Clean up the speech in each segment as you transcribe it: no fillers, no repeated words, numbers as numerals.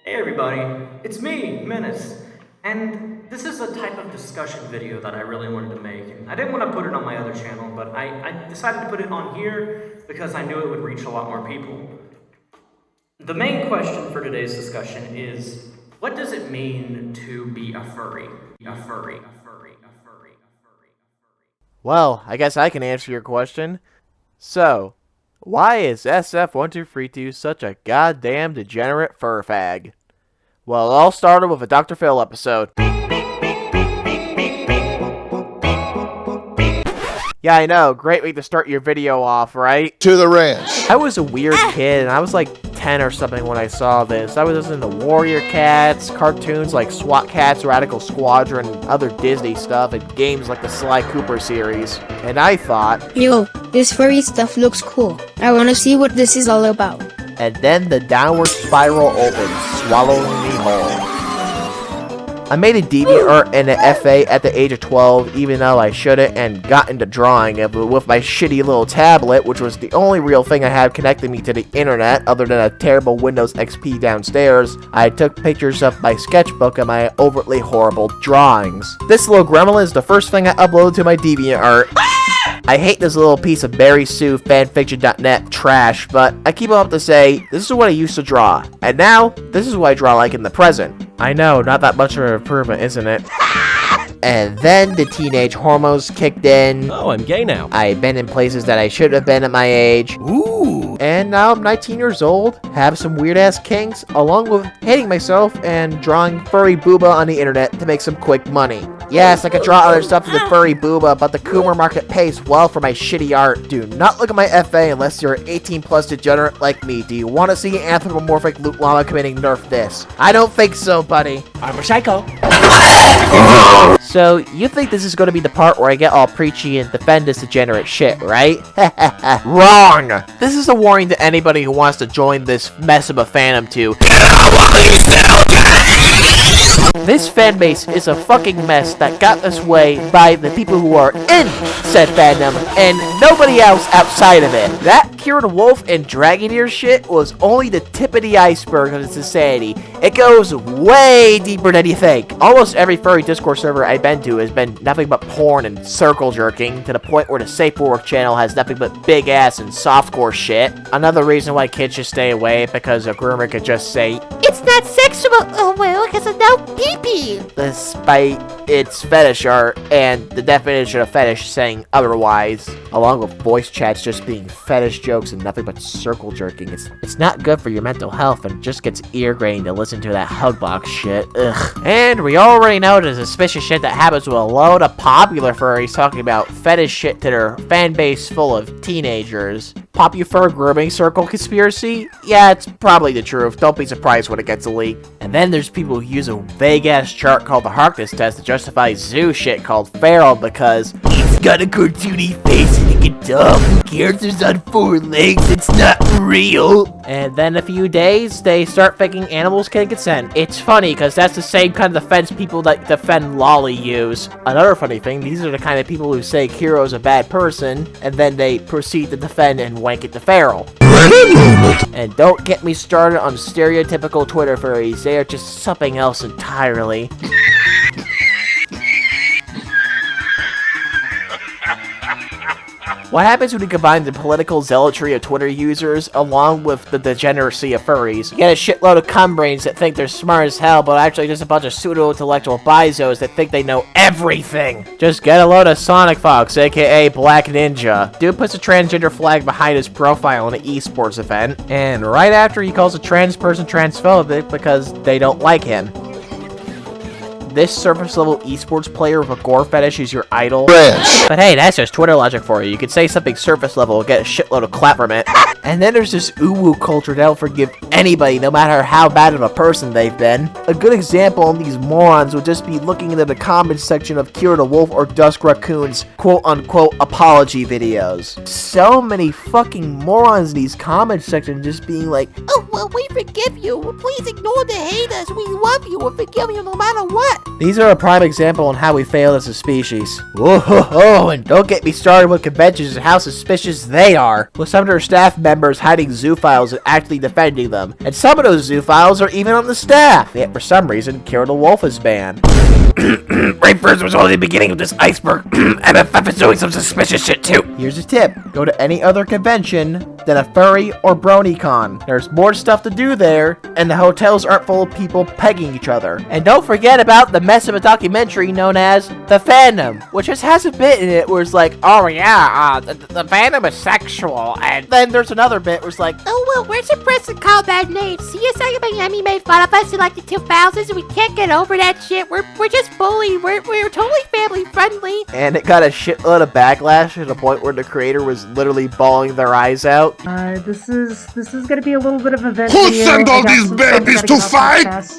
Hey everybody, it's me, Menace, and this is a type of discussion video that I really wanted to make, and I didn't want to put it on my other channel, but I decided to put it on here because I knew it would reach a lot more people. The main question for today's discussion is, what does it mean to be a furry? Well, I guess I can answer your question. So, why is SF1232 such a goddamn degenerate fur fag? Well, it all started with a Dr. Phil episode. Yeah, I know, great way to start your video off, right? To the ranch. I was a weird kid, and I was like 10 or something when I saw this. I was listening to Warrior Cats, cartoons like SWAT Cats, Radical Squadron, and other Disney stuff, and games like the Sly Cooper series. And I thought, yo, this furry stuff looks cool. I wanna see what this is all about. And then the downward spiral opened, swallowing me whole. I made a DeviantArt and an FA at the age of 12, even though I shouldn't, and got into drawing with my shitty little tablet, which was the only real thing I had connecting me to the internet, other than a terrible Windows XP downstairs. I took pictures of my sketchbook and my overtly horrible drawings. This little gremlin is the first thing I uploaded to my DeviantArt. I hate this little piece of Barry Sue fanfiction.net trash, but I keep up to say, this is what I used to draw, and now, this is what I draw like in the present. I know, not that much of an improvement, isn't it? And then the teenage hormones kicked in. Oh, I'm gay now. I've been in places that I should have been at my age. Ooh. And now I'm 19 years old, have some weird-ass kinks, along with hating myself and drawing furry booba on the internet to make some quick money. Yes, I could draw other stuff to the furry booba, but the Coomer market pays well for my shitty art. Do not look at my FA unless you're an 18-plus degenerate like me. Do you want to see an anthropomorphic loot llama committing nerf this? I don't think so, buddy. I'm a psycho. So, you think this is going to be the part where I get all preachy and defend this degenerate shit, right? Wrong! This is a warning to anybody who wants to join this mess of a fandom too. This fanbase is a fucking mess that got this way by the people who are in said fandom and nobody else outside of it. That Kira the Wolf and Dragoneer shit was only the tip of the iceberg of society. It goes way deeper than you think. Almost every furry Discord server I've been to has been nothing but porn and circle jerking, to the point where the Safe for Work channel has nothing but big ass and softcore shit. Another reason why kids should stay away, because a groomer could just say, "It's not sexual, oh well, because it's no pee-pee," despite its fetish art and the definition of fetish saying otherwise, along with voice chats just being fetish jokes and nothing but circle jerking. It's not good for your mental health and just gets ear-graining to listen to that hugbox shit. Ugh. And we already know the suspicious shit that happens with a load of popular furries talking about fetish shit to their fan base full of teenagers. Popufur grooming circle conspiracy? Yeah, it's probably the truth. Don't be surprised when it gets leaked. And then there's people who use a vague-ass chart called the Harkness test to justify zoo shit called feral because it's got a cartoony face and it can talk. Who cares? It's on 4 legs. It's not real. And then a few days, they start thinking animals can consent. It's funny because that's the same kind of defense people that defend Lolly use. Another funny thing, these are the kind of people who say Kiro's a bad person, and then they proceed to defend and wank it to feral. And don't get me started on stereotypical Twitter furries. They are just something else entirely. What happens when you combine the political zealotry of Twitter users along with the degeneracy of furries? You get a shitload of cumbrains that think they're smart as hell, but actually just a bunch of pseudo-intellectual bizos that think they know everything. Just get a load of Sonic Fox, aka Black Ninja. Dude puts a transgender flag behind his profile in an esports event, and right after he calls a trans person transphobic because they don't like him. This surface-level esports player with a gore fetish is your idol? Ranch. But hey, that's just Twitter logic for you. You could say something surface-level and get a shitload of clap from it. And then there's this uwu culture that'll forgive anybody, no matter how bad of a person they've been. A good example of these morons would just be looking into the comments section of Kira the Wolf or Dusk Raccoon's quote-unquote apology videos. So many fucking morons in these comments sections just being like, "Oh, well, we forgive you. Please ignore the haters. We love you. We'll forgive you no matter what." These are a prime example on how we failed as a species. Whoa, and don't get me started with conventions and how suspicious they are, with some of their staff members members hiding zoo files and actually defending them. And some of those zoo files are even on the staff. Yet for some reason, Kira the Wolf is banned. Right first was only the beginning of this iceberg. MFF is doing some suspicious shit too. Here's a tip. Go to any other convention than a furry or BronyCon. There's more stuff to do there, and the hotels aren't full of people pegging each other. And don't forget about the mess of a documentary known as The Fandom, which just has a bit in it where it's like, oh yeah, the fandom is sexual, and then there's another bit where it's like, Oh, well, we're supposed to call that name. CSI Miami made fun of us in like the 2000s, and we can't get over that shit. We're just bullied. We're totally family friendly. and it got a shitload of backlash to the point where the creator was literally bawling their eyes out. This is gonna be a little bit of a vent Who video. sent all I got these some stuff babies gotta to get off my fight? chest.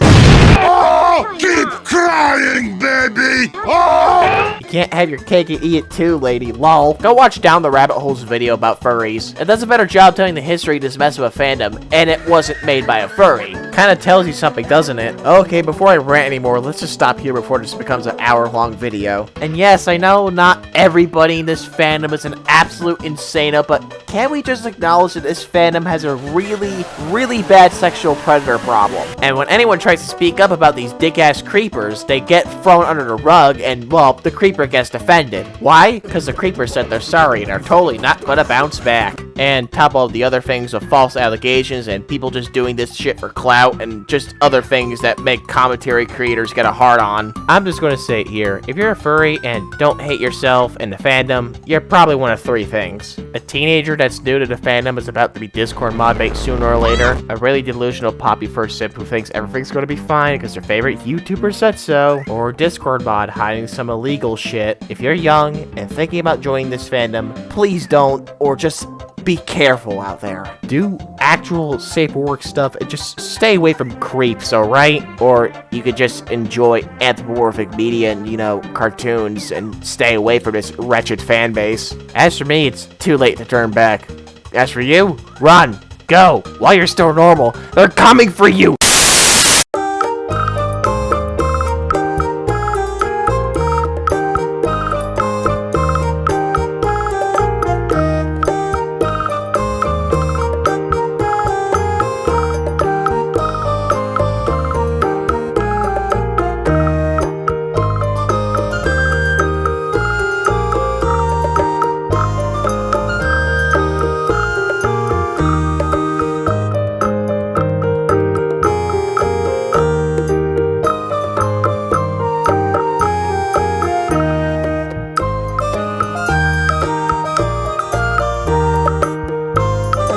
Oh, keep crying, baby! Oh! You can't have your cake and eat it too, lady. Lol. Go watch Down the Rabbit Hole's video about furries. It does a better job telling the history of this mess of a fandom, and it wasn't made by a furry. Kinda tells you something, doesn't it? Okay, before I rant anymore, let's just stop here before this becomes an hour-long video. And yes, I know not everybody in this fandom is an absolute insano, but can we just acknowledge that this fandom has a really, really bad sexual predator problem? And when anyone tries to speak up about these dick-ass creepers, they get thrown under the rug, and, well, the creeper gets defended. Why? Because the creeper said they're sorry and are totally not gonna bounce back. And top all the other things of false allegations and people just doing this shit for clout and just other things that make commentary creators get a hard on. I'm just gonna say it here, if you're a furry and don't hate yourself and the fandom, you're probably one of three things. A teenager that's new to the fandom is about to be Discord mod bait sooner or later. A really delusional poppy first simp who thinks everything's gonna be fine because their favorite YouTuber said so. Or a Discord mod hiding some illegal shit. If you're young and thinking about joining this fandom, please don't, or just be careful out there. Do actual safe work stuff and just stay away from creeps, alright? Or you could just enjoy anthropomorphic media and, you know, cartoons and stay away from this wretched fan base. As for me, it's too late to turn back. As for you, run, go, while you're still normal. They're coming for you!